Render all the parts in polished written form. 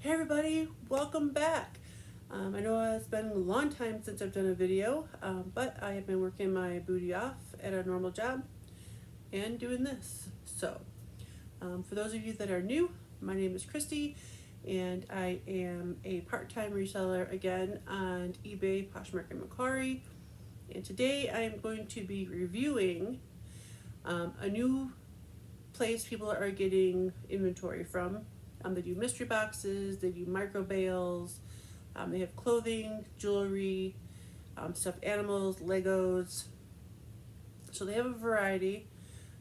Hey everybody, welcome back. I know it's been a long time since I've done a video, but I have been working my booty off at a normal job and doing this. For those of you that are new, my name is Christy and I am a part-time reseller again on eBay, Poshmark, and mercari. And today I am going to be reviewing a new place people are getting inventory from. They do mystery boxes, they do micro bales, they have clothing, jewelry, stuffed animals, Legos. So they have a variety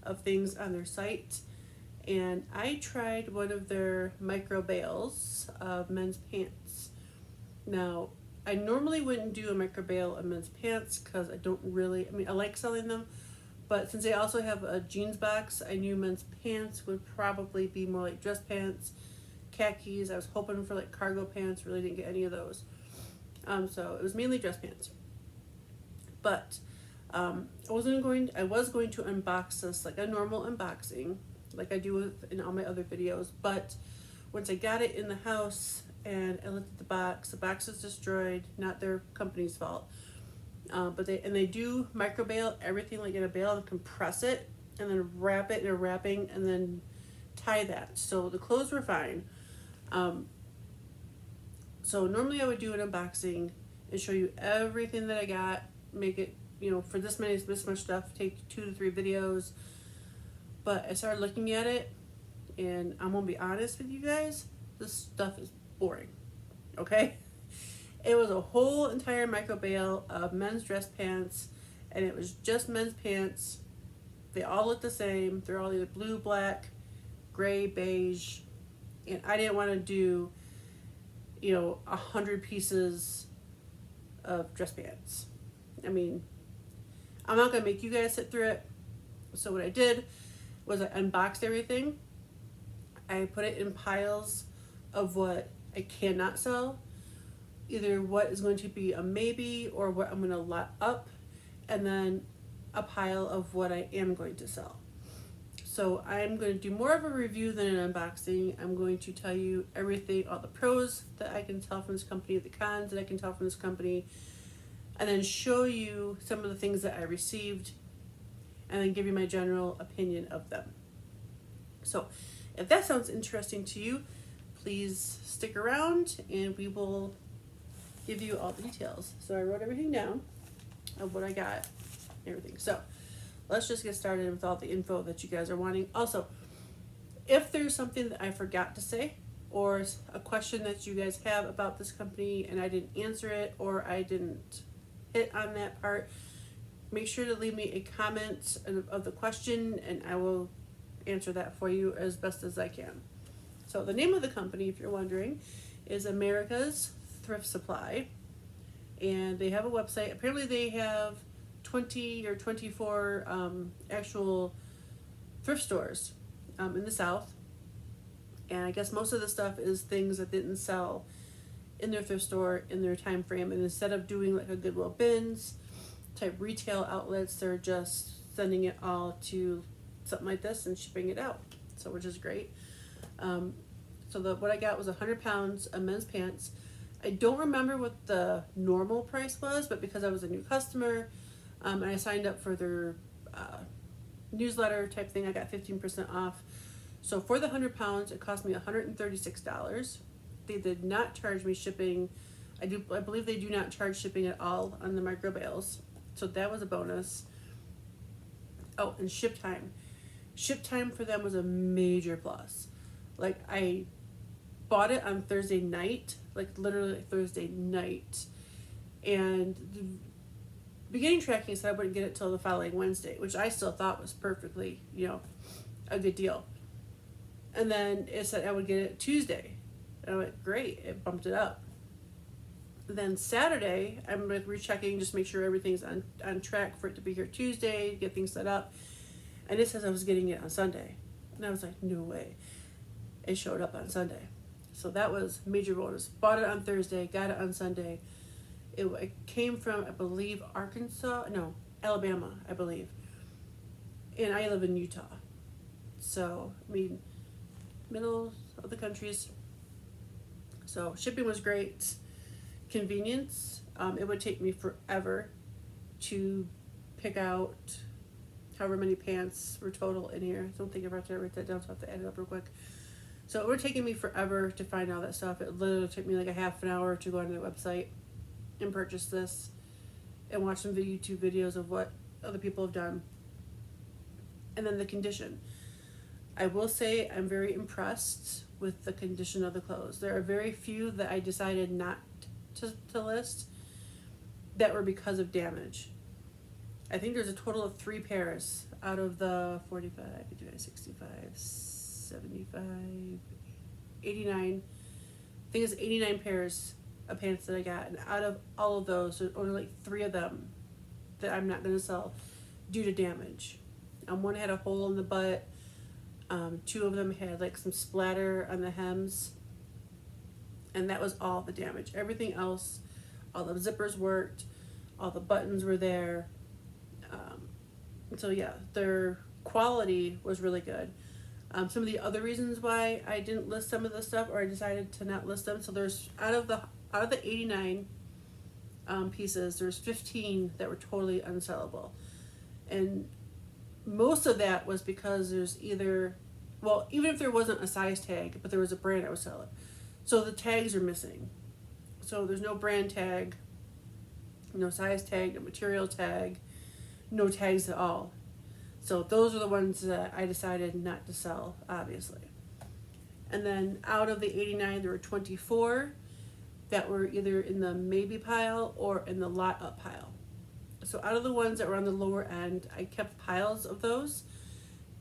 of things on their site. And I tried one of their micro bales of men's pants. Now, I normally wouldn't do a micro bale of men's pants because I like selling them. But since they also have a jeans box, I knew men's pants would probably be more like dress pants, khakis. I was hoping for like cargo pants, really didn't get any of those. So it was mainly dress pants. But I was going to unbox this like a normal unboxing, like I do in all my other videos. But once I got it in the house and I looked at the box is destroyed, not their company's fault. But they do micro bale everything like in a bale and compress it and then wrap it in a wrapping and then tie that. So the clothes were fine. So normally I would do an unboxing and show you everything that I got, make it, for this much stuff, take 2 to 3 videos. But I started looking at it and I'm gonna be honest with you guys, this stuff is boring. Okay? It was a whole entire micro bale of men's dress pants, and it was just men's pants. They all look the same. They're all either blue, black, gray, beige, and I didn't want to do 100 pieces of dress pants. I mean, I'm not gonna make you guys sit through it. So what I did was I unboxed everything. I put it in piles of what I cannot sell, either what is going to be a maybe or what I'm going to lot up, and then a pile of what I am going to sell. So I'm going to do more of a review than an unboxing. I'm going to tell you everything, all the pros that I can tell from this company, the cons that I can tell from this company, and then show you some of the things that I received, and then give you my general opinion of them. So if that sounds interesting to you, please stick around and we will give you all the details. So I wrote everything down of what I got, everything. So let's just get started with all the info that you guys are wanting. Also, if there's something that I forgot to say or a question that you guys have about this company and I didn't answer it or I didn't hit on that part, make sure to leave me a comment of the question and I will answer that for you as best as I can. So the name of the company, if you're wondering, is America's Thrift Supply, and they have a website. Apparently they have 20 or 24 actual thrift stores in the South, and I guess most of the stuff is things that didn't sell in their thrift store in their time frame, and instead of doing like a Goodwill bins type retail outlets, they're just sending it all to something like this and shipping it out, so which is great. So what I got was 100 pounds of men's pants. I don't remember what the normal price was, but because I was a new customer and I signed up for their newsletter type thing, I got 15% off. So for the 100 pounds, it cost me $136. They did not charge me shipping. I believe they do not charge shipping at all on the micro bales. So that was a bonus. Oh, and ship time. Ship time for them was a major plus. Like I bought it on Thursday night, like literally Thursday night, and the beginning tracking said I wouldn't get it till the following Wednesday, which I still thought was perfectly, a good deal. And then it said I would get it Tuesday, and I went, great, it bumped it up. Then Saturday, I'm like rechecking, just make sure everything's on track for it to be here Tuesday, get things set up, and it says I was getting it on Sunday, and I was like, no way. It showed up on Sunday. So that was major bonus. Bought it on Thursday, got it on Sunday. It came from, I believe, Alabama, I believe. And I live in Utah. So, I mean, middle of the countries. So shipping was great. Convenience, it would take me forever to pick out however many pants were total in here. I don't think I've got to write that down, so I have to add it up real quick. So it would take me forever to find all that stuff. It literally took me like a half an hour to go on their website and purchase this and watch some YouTube videos of what other people have done. And then the condition. I will say I'm very impressed with the condition of the clothes. There are very few that I decided not to list that were because of damage. I think there's a total of 3 pairs out of the 45, 55, 65, 75, 89. I think it's 89 pairs of pants that I got. And out of all of those, there's only like 3 of them that I'm not going to sell due to damage. One had a hole in the butt. 2 of them had like some splatter on the hems. And that was all the damage. Everything else, all the zippers worked, all the buttons were there. So yeah, their quality was really good. Some of the other reasons why I didn't list some of the stuff, or I decided to not list them. So there's out of the 89 pieces, there's 15 that were totally unsellable, and most of that was because there's either, well, even if there wasn't a size tag, but there was a brand that would sell it. So the tags are missing. So there's no brand tag, no size tag, no material tag, no tags at all. So those are the ones that I decided not to sell, obviously. And then out of the 89, there were 24 that were either in the maybe pile or in the lot up pile. So out of the ones that were on the lower end, I kept piles of those.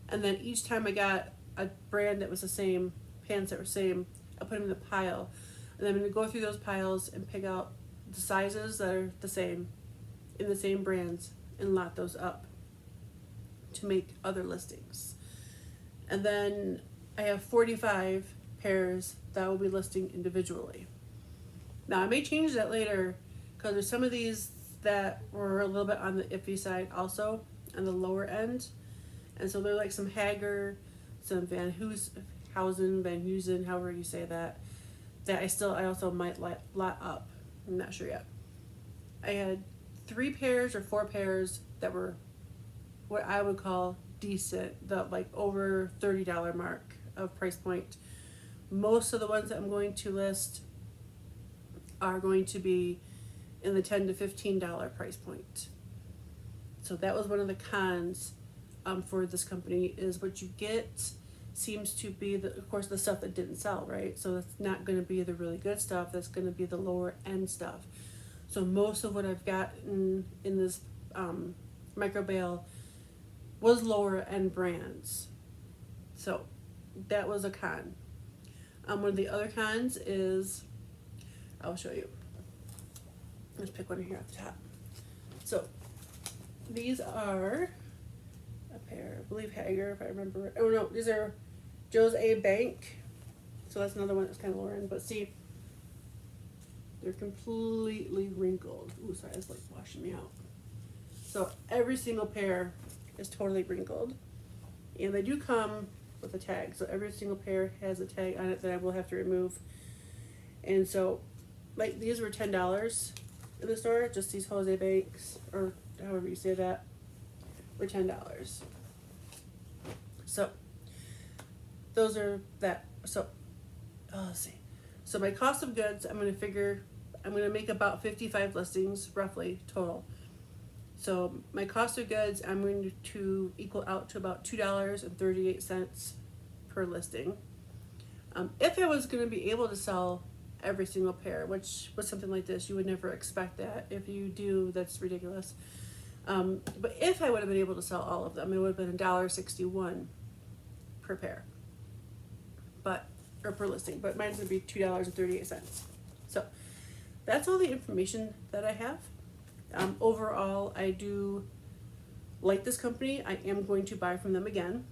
And then each time I got a brand that was the same, pants that were same, I put them in the pile. And then I'm going to go through those piles and pick out the sizes that are the same, in the same brands, and lot those up to make other listings. And then I have 45 pairs that I will be listing individually. Now I may change that later, because there's some of these that were a little bit on the iffy side also, on the lower end. And so they're like some Hager, some Van Heusen, however you say that I also might lot up. I'm not sure yet. I had 3 pairs or 4 pairs that were what I would call decent, the like over $30 mark of price point. Most of the ones that I'm going to list are going to be in the $10 to $15 price point. So that was one of the cons for this company, is what you get seems to be of course the stuff that didn't sell, right? So that's not going to be the really good stuff. That's going to be the lower end stuff. So most of what I've got in this micro bale was lower end brands. So that was a con. One of the other cons is, I'll show you. Let's pick one here at the top. So these are a pair, I believe Hager, if I remember. Oh no, these are Joe's A. Bank. So that's another one that's kind of lower end. But see, they're completely wrinkled. Ooh, sorry, it's like washing me out. So every single pair is totally wrinkled. And they do come with a tag. So every single pair has a tag on it that I will have to remove. And so, like, these were $10 in the store. Just these Jose Banks, or however you say that, were $10. So those are that. So let's see. So my cost of goods, I'm going to make about 55 listings roughly total. So my cost of goods, I'm going to equal out to about $2.38 per listing. If I was going to be able to sell every single pair, which was something like this, you would never expect that. If you do, that's ridiculous. But if I would have been able to sell all of them, it would have been $1.61 per pair, or per listing. But mine's going to be $2.38. So that's all the information that I have. Overall, I do like this company. I am going to buy from them again.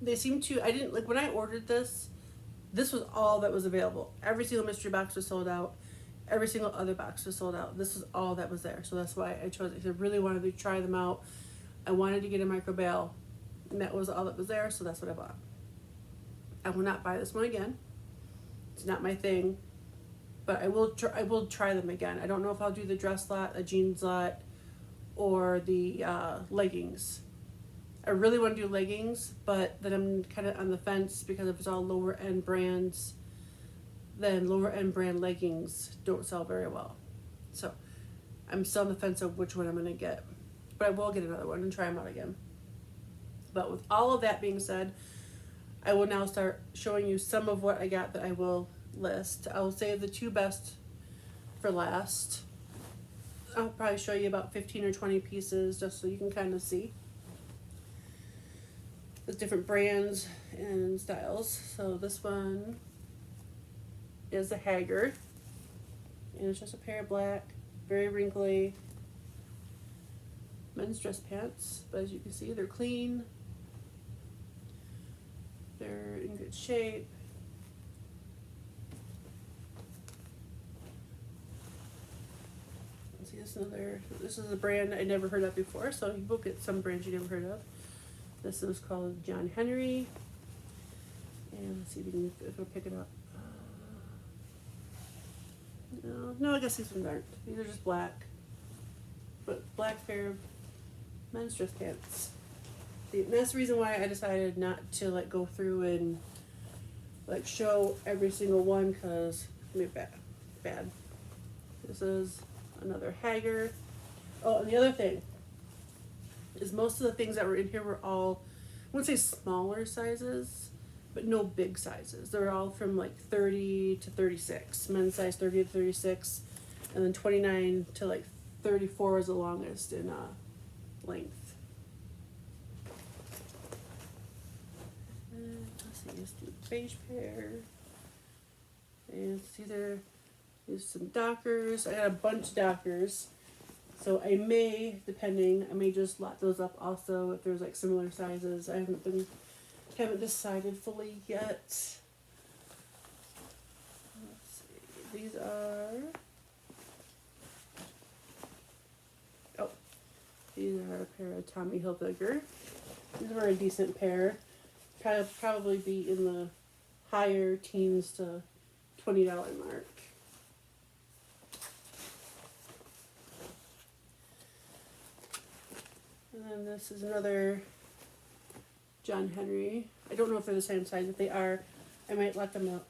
They seem to, when I ordered this was all that was available. Every single mystery box was sold out. Every single other box was sold out. This was all that was there. So that's why I chose it. I really wanted to try them out. I wanted to get a micro bale, and that was all that was there. So that's what I bought. I will not buy this one again. It's not my thing, but I will try them again. I don't know if I'll do the dress lot, a jeans lot, or the leggings. I really want to do leggings, but then I'm kind of on the fence because if it's all lower end brands, then lower end brand leggings don't sell very well. So I'm still on the fence of which one I'm going to get. But I will get another one and try them out again. But with all of that being said, I will now start showing you some of what I got that I will list. I will save the 2 best for last. I'll probably show you about 15 or 20 pieces just so you can kind of see the different brands and styles. So this one is a Haggard, and it's just a pair of black, very wrinkly men's dress pants, but as you can see, they're clean, they're in good shape. Let's see, this is a brand I never heard of before, so you will get some brands you never heard of. This is called John Henry, and let's see if we'll pick it up. No, I guess these ones aren't. These are just black, but black pair of men's dress pants. And that's the reason why I decided not to like go through and like show every single one, because it's gonna be bad. This is another Haggard. Oh, and the other thing is most of the things that were in here were all, I wouldn't say smaller sizes, but no big sizes. They're all from like 30 to 36. Men's size 30 to 36, and then 29 to like 34 is the longest in length. And let's see, let's do a beige pair. And see there's some Dockers. I got a bunch of Dockers. So I may just lot those up also if there's like similar sizes. I haven't decided fully yet. Let's see. These are a pair of Tommy Hilfiger. These are a decent pair. Probably be in the higher teens to $20 mark. And then this is another John Henry. I don't know if they're the same size. If they are, I might let them up.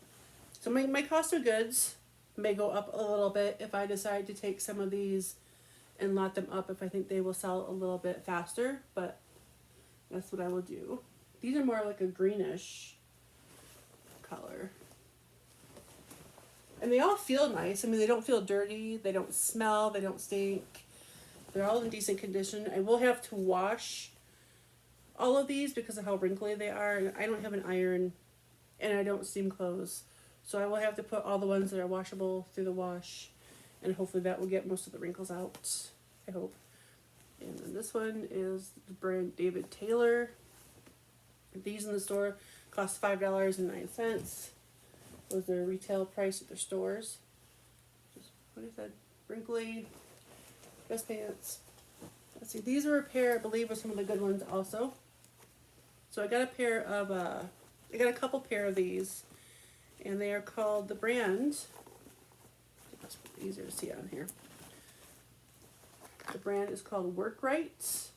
So my cost of goods may go up a little bit if I decide to take some of these and lot them up if I think they will sell a little bit faster, but that's what I will do. These are more like a greenish color. And they all feel nice. I mean, they don't feel dirty, they don't smell, they don't stink. They're all in decent condition. I will have to wash all of these because of how wrinkly they are, and I don't have an iron, and I don't steam clothes. So I will have to put all the ones that are washable through the wash, and hopefully that will get most of the wrinkles out, I hope. And then this one is the brand David Taylor. These in the store cost $5.09. Was their retail price at their stores. Just what I said, wrinkly dress pants. Let's see, these are a pair, I believe, of some of the good ones also. So I got a couple pair of these, and they are called the brand. It's easier to see on here. The brand is called Workrite,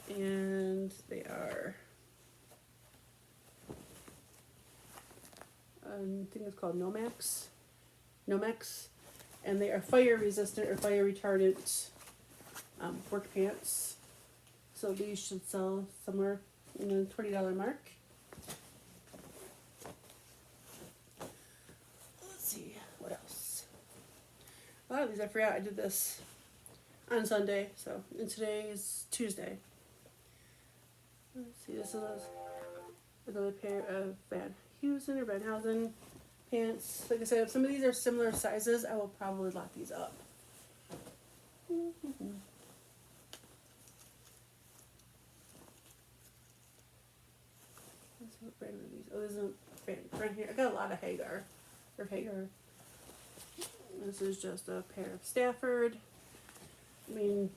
and they are, I think it's called Nomex, and they are fire resistant or fire retardant work pants. So these should sell somewhere in the $20 mark. Let's see, what else? A lot of these I forgot I did this on Sunday, and today is Tuesday. Let's see, this is another pair of Van Heusen pants. Like I said, if some of these are similar sizes, I will probably lot these up. Let's see what brand are these. Oh, this is a brand right here. I got a lot of Haggard. This is just a pair of Stafford. I mean,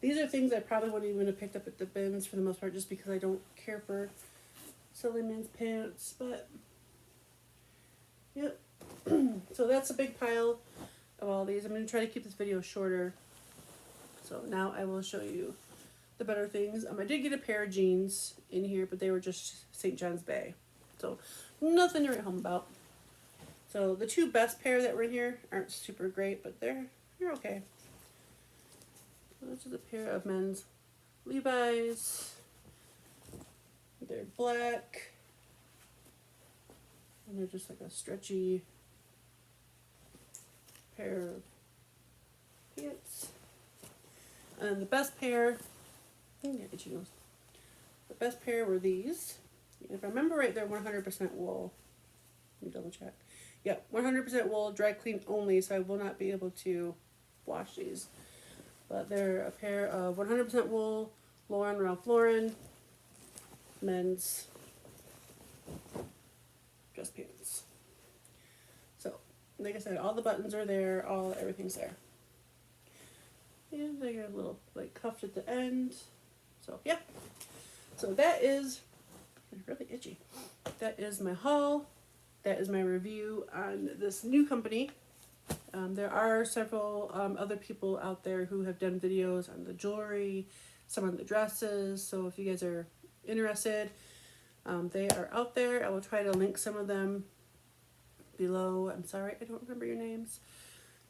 these are things I probably wouldn't even have picked up at the bins for the most part, just because I don't care for silly men's pants, but Yep. So that's a big pile of all these. I'm going to try to keep this video shorter. So now I will show you the better things. I did get a pair of jeans in here, but they were just St. John's Bay. So nothing to write home about. So the two best pair that were in here aren't super great, but they're okay. So this is a pair of men's Levi's. They're black. And they're just like a stretchy pair of pants. And the best pair, the best pair were these. If I remember right, they're 100% wool. Let me double check. Yep, 100% wool, dry clean only, so I will not be able to wash these. But they're a pair of 100% wool, Ralph Lauren, men's dress pants. So, like I said, all the buttons are there, everything's there. And they got a little like cuffed at the end. So yeah. So that is really itchy. That is my haul. That is my review on this new company. There are several other people out there who have done videos on the jewelry, some on the dresses. So if you guys are interested, they are out there. I will try to link some of them below. I'm sorry, I don't remember your names.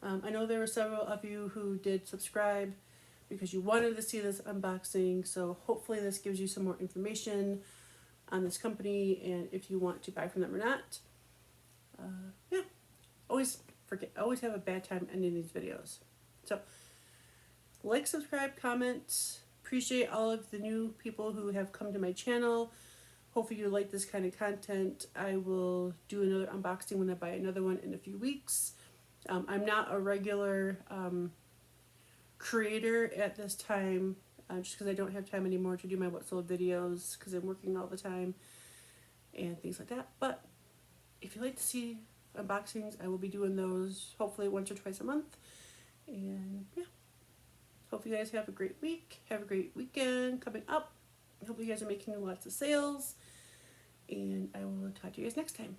I know there were several of you who did subscribe because you wanted to see this unboxing. So hopefully this gives you some more information on this company and if you want to buy from them or not. Yeah, always have a bad time ending these videos. So like, subscribe, comment. Appreciate all of the new people who have come to my channel. Hopefully you like this kind of content. I will do another unboxing when I buy another one in a few weeks. I'm not a regular creator at this time, just because I don't have time anymore to do my what sold videos because I'm working all the time and things like that. But if you like to see unboxings, I will be doing those hopefully once or twice a month. And yeah, hope you guys have a great week. Have a great weekend coming up. Hope you guys are making lots of sales. And I will talk to you guys next time.